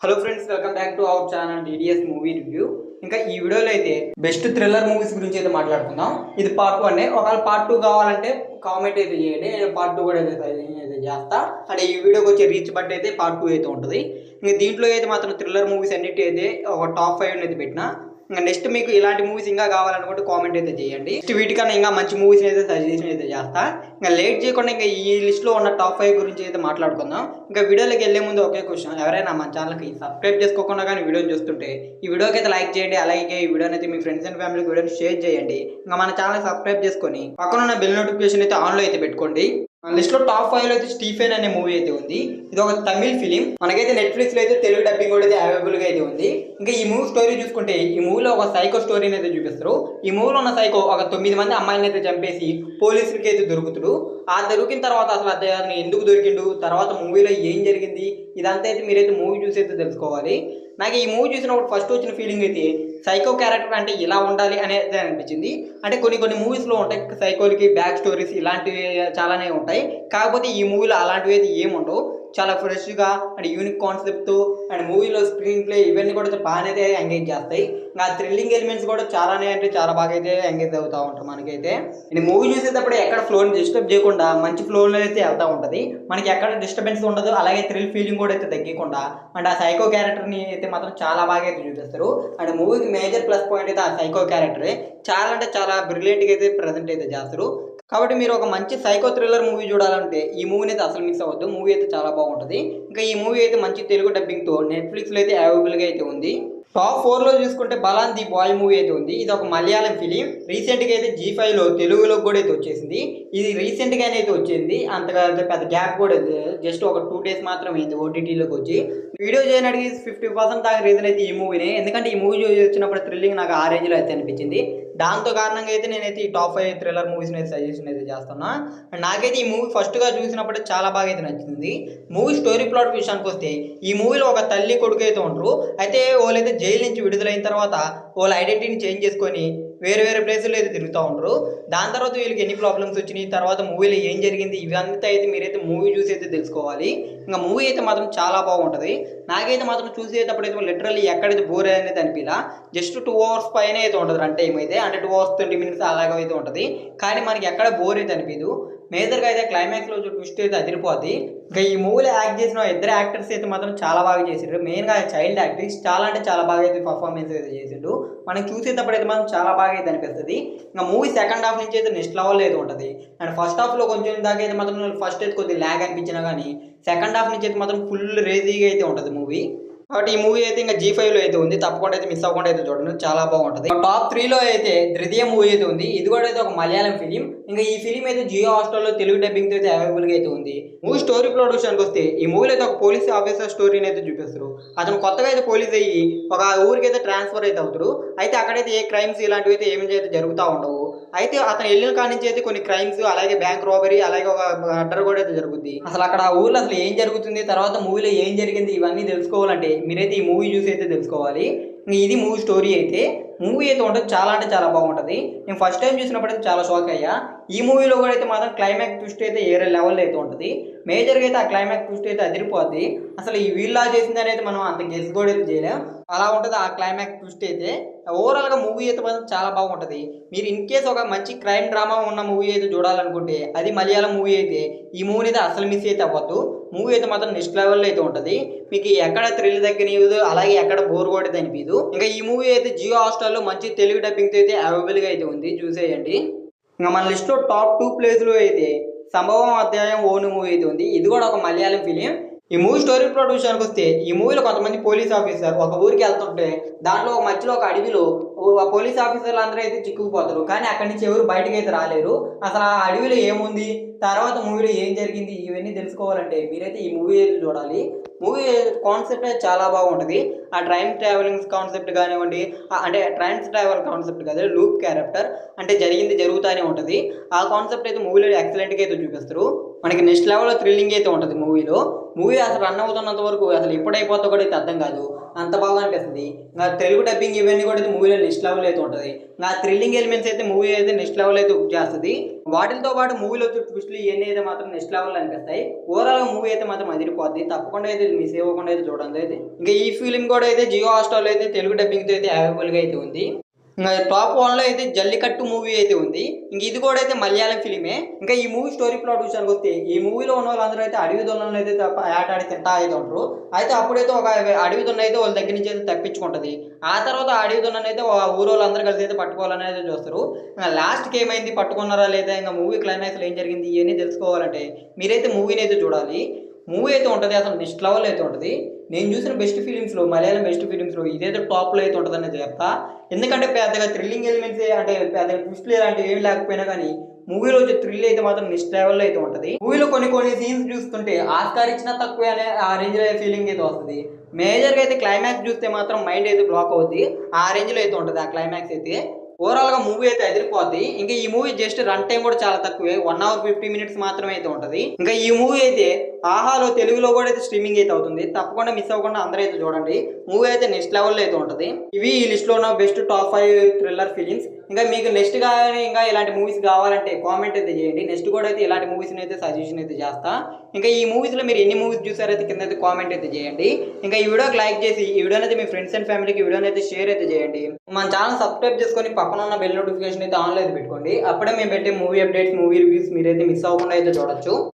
Hello friends, welcome back to our channel DDS movie review. ఇంకా ఈ వీడియోలో అయితే బెస్ట్ థ్రిల్లర్ మూవీస్ గురించి అయితే మాట్లాడుకుందాం. ఇది పార్ట్ 1. ఒకవేళ పార్ట్ 2 కావాలంటే కామెంట్ అయితే చేయండి, నేను పార్ట్ 2 కూడా అయితే చేస్తా. అంటే ఈ వీడియోకి వచ్చే రీచ్ బట్టి అయితే పార్ట్ 2 అయితే ఉంటుంది. ఇంకా దీంట్లో అయితే మాత్రం థ్రిల్లర్ మూవీస్ అన్నిటి అయితే ఒక టాప్ 5 అయితే పెట్టిన. ఇంకా నెక్స్ట్ మీకు ఇలాంటి మూవీస్ ఇంకా కావాలనుకుంటే కామెంట్ అయితే చేయండి. నెక్స్ట్ వీటికన్నా ఇంకా మంచి మూవీస్ అయితే సజెషన్ అయితే చేస్తా. ఇంకా లేట్ చేయకుండా ఇంకా ఈ లిస్ట్లో ఉన్న టాప్ 5 గురించి అయితే మాట్లాడుకుందాం. ఇంకా వీడియోలోకి వెళ్ళే ముందు ఒకే క్వశ్చన్, ఎవరైనా మన ఛానల్కి సబ్స్క్రైబ్ చేసుకోకుండా కానీ వీడియోని చూస్తుంటే ఈ వీడియోకి అయితే లైక్ చేయండి. అలాగే ఈ వీడియోని అయితే మీ ఫ్రెండ్స్ అండ్ ఫ్యామిలీకి వీడియోని షేర్ చేయండి. ఇంకా మన ఛానల్ సబ్స్క్రైబ్ చేసుకొని పక్కన ఉన్న బెల్ నోటిఫికేషన్ అయితే ఆన్లో అయితే పెట్టుకోండి. లిస్ట్ లో టాప్ 5 లో అయితే స్టీఫెన్ అనే మూవీ అయితే ఉంది. ఇది ఒక తమిళ్ ఫిలిం. మనకైతే నెట్ఫ్లిక్స్ లో అయితే తెలుగు డబ్బింగ్ కూడా అయితే అవైలబుల్ గా అయితే ఉంది. ఇంకా ఈ మూవీ స్టోరీ చూసుకుంటే ఈ మూవీలో ఒక సైకో స్టోరీని అయితే చూపిస్తారు. ఈ మూవీలో ఉన్న సైకో ఒక 9 మంది అమ్మాయిని అయితే చంపేసి పోలీసులకి అయితే దొరుకుతాడు. ఆ దొరికిన తర్వాత అసలు అతను ఎందుకు దొరికిండు, తర్వాత మూవీలో ఏం జరిగింది, ఇదంతా అయితే మీరైతే మూవీ చూసి అయితే తెలుసుకోవాలి. నాకు ఈ మూవీ చూసినప్పుడు ఫస్ట్ వచ్చిన ఫీలింగ్ అయితే సైకో క్యారెక్టర్ అంటే ఇలా ఉండాలి అనేది అనిపించింది. అంటే కొన్ని మూవీస్లో ఉంటాయి సైకోలకి బ్యాక్ స్టోరీస్ ఇలాంటివి చాలానే ఉంటాయి. కాకపోతే ఈ మూవీలో అలాంటివి అయితే ఏముండవు. చాలా ఫ్రెష్గా అండ్ యూనిక్ కాన్సెప్ట్ అండ్ మూవీలో స్క్రీన్ ప్లే ఇవన్నీ కూడా బాగానే అయితే ఎంగేజ్ చేస్తాయి. ఇంకా థ్రిల్లింగ్ ఎలిమెంట్స్ కూడా చాలానే అంటే చాలా బాగా అయితే ఎంగేజ్ అవుతూ ఉంటారు మనకైతే. ఈ మూవీ చూసేటప్పుడు ఎక్కడ ఫ్లోని డిస్టర్బ్ చేయకుండా మంచి ఫ్లోలో అయితే వెళ్తూ ఉంటుంది. మనకి ఎక్కడ డిస్టర్బెన్స్ ఉండదు. అలాగే థ్రిల్ ఫీలింగ్ కూడా అయితే తగ్గకుండా అండ్ ఆ సైకో క్యారెక్టర్ని అయితే మాత్రం చాలా బాగా అయితే చూపిస్తారు. అండ్ మూవీకి మేజర్ ప్లస్ పాయింట్ అయితే ఆ సైకో క్యారెక్టరే చాలా అంటే చాలా బ్రిలియంట్గా అయితే ప్రజెంట్ అయితే చేస్తారు. కాబట్టి మీరు ఒక మంచి సైకో థ్రిల్లర్ మూవీ చూడాలంటే ఈ మూవీని అయితే అసలు మిస్ అవ్వద్దు. మూవీ అయితే చాలా బాగుంటుంది. ఇంకా ఈ మూవీ అయితే మంచి తెలుగు డబ్బింగ్తో నెట్ఫ్లిక్స్లో అయితే అవైలబుల్గా అయితే ఉంది. టాప్ 4లో చూసుకుంటే బలాన్ ది బాయ్ మూవీ అయితే ఉంది. ఇది ఒక మలయాళం ఫిలిం. రీసెంట్గా అయితే G5లో తెలుగులో కూడా అయితే వచ్చేసింది. ఇది రీసెంట్గానే అయితే వచ్చింది. అంతగా పెద్ద గ్యాప్ కూడా జస్ట్ ఒక 2 days మాత్రమే అయింది ఓటీటీలోకి వచ్చి. వీడియో చేయడానికి 50% దాకా రీజన్ అయితే ఈ మూవీనే. ఎందుకంటే ఈ మూవీ వచ్చినప్పుడు థ్రిల్లింగ్ నాకు ఆ రేంజ్లో అయితే అనిపించింది. దాంతో కారణంగా అయితే నేనైతే ఈ టాప్ 5 థ్రిల్లర్ మూవీస్ని అయితే సజెషన్ అయితే చేస్తున్నా. అండ్ నాకైతే ఈ మూవీ ఫస్ట్గా చూసినప్పుడు చాలా బాగా అయితే నచ్చింది. మూవీ స్టోరీ ప్లాట్ విషయానికి వస్తే ఈ మూవీలో ఒక తల్లి కొడుకు అయితే ఉంటారు. అయితే వాళ్ళైతే జైలు నుంచి విడుదలైన తర్వాత వాళ్ళ ఐడెంటిటీని చేంజ్ చేసుకొని వేరే వేరే ప్లేసుల్లో అయితే తిరుగుతూ ఉంటారు. దాని తర్వాత వీళ్ళకి ఎన్ని ప్రాబ్లమ్స్ వచ్చినాయి, తర్వాత మూవీలో ఏం జరిగింది, ఇవంతా అయితే మీరైతే మూవీ చూసి అయితే తెలుసుకోవాలి. ఇంకా మూవీ అయితే మాత్రం చాలా బాగుంటుంది. నాకైతే మాత్రం చూసేటప్పుడు అయితే లిటరల్లీ ఎక్కడైతే బోర్ అనేది అనిపించలా. జస్ట్ 2 hours పైన అయితే ఉంటుంది రన్ టైం అయితే. అంటే 2 hours 20 minutes అలాగైతే ఉంటుంది. కానీ మనకి ఎక్కడ బోర్ అయితే అనిపించదు. మేజర్గా అయితే క్లైమాక్స్లో ట్విస్ట్ అయితే అదిరిపోద్ది. ఇంకా ఈ మూవీలో యాక్ట్ చేసిన ఇద్దరు యాక్టర్స్ అయితే మాత్రం చాలా బాగా చేసిండ్రు. మెయిన్గా చైల్డ్ యాక్టర్స్ చాలా అంటే చాలా బాగా అయితే పర్ఫార్మెన్స్ అయితే చేసిండు. మనకి చూసేటప్పుడు అయితే మాత్రం చాలా బాగా అయితే అనిపిస్తుంది. ఇంకా మూవీ సెకండ్ హాఫ్ నుంచి అయితే నెక్స్ట్ లెవెల్ అయితే ఉంటుంది. అండ్ ఫస్ట్ హాఫ్లో కొంచెం దాకా అయితే మాత్రం ఫస్ట్ అయితే కొద్దిగా ల్యాగ్ అనిపించినా కానీ సెకండ్ హాఫ్ నుంచి అయితే మాత్రం ఫుల్ రేజీగా అయితే ఉంటుంది మూవీ. కాబట్టి ఈ మూవీ అయితే ఇంకా G5లో అయితే ఉంది. తప్పకుండా అయితే మిస్ అవ్వకుండా అయితే చూడండి, చాలా బాగుంటుంది. టాప్ 3లో అయితే ధృతియ మూవీ అయితే ఉంది. ఇది కూడా అయితే ఒక మలయాళం ఫిలిం. ఇంకా ఈ ఫిలిం అయితే జియో హాట్‌స్టార్లో తెలుగు డబ్బింగ్ అయితే అవైలబుల్గా అయితే ఉంది. మూవీ స్టోరీ ప్లాట్ విషయానికి వస్తే ఈ మూవీలో అయితే ఒక పోలీస్ ఆఫీసర్ స్టోరీని అయితే చూపిస్తారు. అతను కొత్తగా అయితే పోలీస్ అయ్యి ఒక ఊరికి అయితే ట్రాన్స్ఫర్ అయితే అవుతాడు. అయితే అక్కడైతే ఏ క్రైమ్స్ ఇలాంటివి అయితే ఏమి అయితే జరుగుతూ ఉండవు. అయితే అతను వెళ్ళిన కాడి నుంచి అయితే కొన్ని క్రైమ్స్, అలాగే బ్యాంక్ రాబరీ, అలాగే ఒక మర్డర్ కూడా అయితే జరుగుద్ది. అసలు అక్కడ ఆ ఊర్లో అసలు ఏం జరుగుతుంది, తర్వాత మూవీలో ఏం జరిగింది, ఇవన్నీ తెలుసుకోవాలంటే మీరైతే ఈ మూవీ చూసి అయితే తెలుసుకోవాలి. ఇది మూవీ స్టోరీ అయితే మూవీ అయితే ఉంటుంది, చాలా అంటే చాలా బాగుంటుంది. నేను ఫస్ట్ టైం చూసినప్పుడు అయితే చాలా షాక్ అయ్యా. ఈ మూవీలో కూడా అయితే మాత్రం క్లైమాక్స్ ట్విస్ట్ అయితే ఏరే లెవెల్ అయితే ఉంటుంది. మేజర్గా అయితే ఆ క్లైమాక్స్ ట్విస్ట్ అయితే అదిరిపోద్ది. అసలు ఈ వీళ్ళ చేసిందని అయితే మనం అంత గెస్ కూడా అయితే చేయలేం. అలా ఉంటుంది ఆ క్లైమాక్స్ ట్విస్ట్ అయితే. ఓవరాల్గా మూవీ అయితే మాత్రం చాలా బాగుంటుంది. మీరు ఇన్ కేస్ ఒక మంచి క్రైమ్ డ్రామా ఉన్న మూవీ అయితే చూడాలనుకుంటే అది మలయాళం మూవీ అయితే ఈ మూవీ అయితే అసలు మిస్ అయితే అవ్వద్దు. మూవీ అయితే మాత్రం నెక్స్ట్ లెవెల్లో అయితే ఉంటుంది. మీకు ఎక్కడ థ్రిల్ తగ్గనివ్వదు, అలాగే ఎక్కడ బోర్ కూడా అనిపించదు. ఇంకా ఈ మూవీ అయితే జియో హాట్‌స్టార్లో మంచి తెలుగు డబ్బింగ్తో అయితే అవైలబుల్గా అయితే ఉంది, చూసేయండి. ఇంకా మన లిస్ట్లో టాప్ 2 ప్లేస్లో అయితే సంభవం అధ్యాయం ఓను మూవీ అయితే ఉంది. ఇది కూడా ఒక మలయాళం ఫిలిం. ఈ మూవీ స్టోరీ ప్లాట్ విషయానికి వస్తే ఈ మూవీలో కొంతమంది పోలీస్ ఆఫీసర్ ఒక ఊరికి వెళ్తుంటే దాంట్లో ఒక మధ్యలో ఒక అడవిలో పోలీస్ ఆఫీసర్లు అందరూ అయితే చిక్కుకుపోతారు. కానీ అక్కడి నుంచి ఎవరు బయటకు అయితే రాలేరు. అసలు ఆ అడవిలో ఏముంది, తర్వాత మూవీలో ఏం జరిగింది, ఇవన్నీ తెలుసుకోవాలంటే మీరైతే ఈ మూవీ అయితే చూడాలి. మూవీ కాన్సెప్ట్ చాలా బాగుంటుంది. ఆ ట్రైన్ ట్రావెలింగ్ కాన్సెప్ట్ కానివ్వండి, అంటే ట్రైన్ ట్రావెల్ కాన్సెప్ట్ కదా, లూప్ క్యారెక్టర్ అంటే జరిగింది జరుగుతూనే ఉంటుంది. ఆ కాన్సెప్ట్ అయితే మూవీలో ఎక్సలెంట్గా అయితే చూపిస్తారు. మనకి నెక్స్ట్ లెవెల్లో థ్రిల్లింగ్ అయితే ఉంటుంది మూవీ అసలు రన్ అవుతున్నంత వరకు అసలు ఎప్పుడైపోతా కూడా అయితే అర్థం కాదు. అంత బాగా అనిపిస్తుంది. ఇంకా తెలుగు డబ్బింగ్ ఇవన్నీ కూడా అయితే మూవీలో నెక్స్ట్ లెవెల్ అయితే ఉంటుంది. ఇంకా థ్రిల్లింగ్ ఎలిమెంట్స్ అయితే మూవీ అయితే నెక్స్ట్ లెవెల్ అయితే బుక్ చేస్తుంది. వాటితో పాటు మూవీలో ట్విస్టులు ఇవన్నీ అయితే మాత్రం నెక్స్ట్ లెవెల్ అనిపిస్తాయి. ఓవరాల్ మూవీ అయితే మాత్రం అదిరిపోద్ది. తప్పకుండా అయితే మిస్ అవ్వకుండా అయితే చూడండి. అయితే ఇంకా ఈ ఫిలిం కూడా అయితే జియో హాట్‌స్టార్‌లో అయితే తెలుగు డబ్బింగ్తో అయితే అవైలబుల్గా అయితే ఉంది. ఇంకా టాప్ 1లో అయితే జల్లికట్టు మూవీ అయితే ఉంది. ఇంక ఇది కూడా అయితే మలయాళం ఫిలిమే. ఇంకా ఈ మూవీ స్టోరీ ప్లాట్ విషయానికి వస్తే ఈ మూవీలో ఉన్న వాళ్ళందరూ అయితే అడవి దొంగలను అయితే ఆటాడి తింటా అయితే ఉంటారు. అయితే అప్పుడైతే ఒక అడవి దొన్న అయితే వాళ్ళ దగ్గర నుంచి అయితే తప్పించుకుంటుంది. ఆ తర్వాత ఆ అడవి దొన్నను అయితే ఊరోళ్ళందరూ కలిసి అయితే పట్టుకోవాలని అయితే చూస్తారు. ఇంకా లాస్ట్కి ఏమైంది, పట్టుకున్నారా లేదా, ఇంకా మూవీ క్లైమాక్స్లో ఏం జరిగింది ఇవన్నీ తెలుసుకోవాలంటే మీరైతే మూవీని అయితే చూడాలి. మూవీ అయితే ఉంటుంది, అసలు నెక్స్ట్ లెవెల్ అయితే ఉంటుంది. నేను చూసిన బెస్ట్ ఫిలిమ్స్లో, మలయాళం బెస్ట్ ఫిలిమ్స్లో ఇదైతే టాప్లో అయితే ఉంటుందని చెప్తా. ఎందుకంటే పెద్దగా థ్రిల్లింగ్ ఎలిమెంట్స్ అంటే పెద్దగా ట్విస్ట్లు ఇలాంటివి ఏమి లేకపోయినా కానీ మూవీలో వచ్చే థ్రిల్ అయితే మాత్రం నెక్స్ట్ లెవెల్లో అయితే ఉంటుంది. మూవీలో కొన్ని సీన్స్ చూస్తుంటే ఆస్కార్ ఇచ్చినా తక్కువే అనే ఆ రేంజ్లో ఫీలింగ్ అయితే వస్తుంది. మేజర్గా అయితే క్లైమాక్స్ చూస్తే మాత్రం మైండ్ అయితే బ్లాక్ అవుద్ది. ఆ రేంజ్లో అయితే ఉంటుంది ఆ క్లైమాక్స్ అయితే. ఓవరాల్గా మూవీ అయితే అదిరిపోద్ది. ఇంకా ఈ మూవీ జస్ట్ రన్ టైం కూడా చాలా తక్కువే, 1 hour 50 minutes మాత్రమే అయితే ఉంటుంది. ఇంకా ఈ మూవీ అయితే ఆహాలో తెలుగులో కూడా అయితే స్ట్రీమింగ్ అయితే అవుతుంది. తప్పకుండా మిస్ అవ్వకుండా అందరూ అయితే చూడండి. మూవీ అయితే నెక్స్ట్ లెవెల్లో అయితే ఉంటుంది. ఇవి ఈ లిస్ట్లో ఉన్న బెస్ట్ టాప్ 5 థ్రిల్లర్ ఫిలిమ్స్. ఇంకా మీకు నెక్స్ట్ కానీ ఇంకా ఇలాంటి మూవీస్ కావాలంటే కామెంట్ అయితే చేయండి. నెక్స్ట్ కూడా అయితే ఇలాంటి మూవీస్ని అయితే సజెషన్ అయితే చేస్తా. ఇంకా ఈ మూవీస్లో మీరు ఎన్ని మూవీస్ చూసారైతే కింద అయితే కామెంట్ అయితే చేయండి. ఇంకా ఈ వీడియోకి లైక్ చేసి ఈ వీడియోని అయితే మీ ఫ్రెండ్స్ అండ్ ఫ్యామిలీకి వీడియోని అయితే షేర్ అయితే చేయండి. మన ఛానల్ సబ్స్క్రైబ్ చేసుకొని పక్కన ఉన్న బెల్ నోటిఫికేషన్ అయితే ఆన్లో అయితే పెట్టుకోండి. అప్పుడే మేము పెట్టే మూవీ అప్డేట్స్, మూవీ రివ్యూస్ మీరైతే మిస్ అవ్వకుండా అయితే చూడొచ్చు.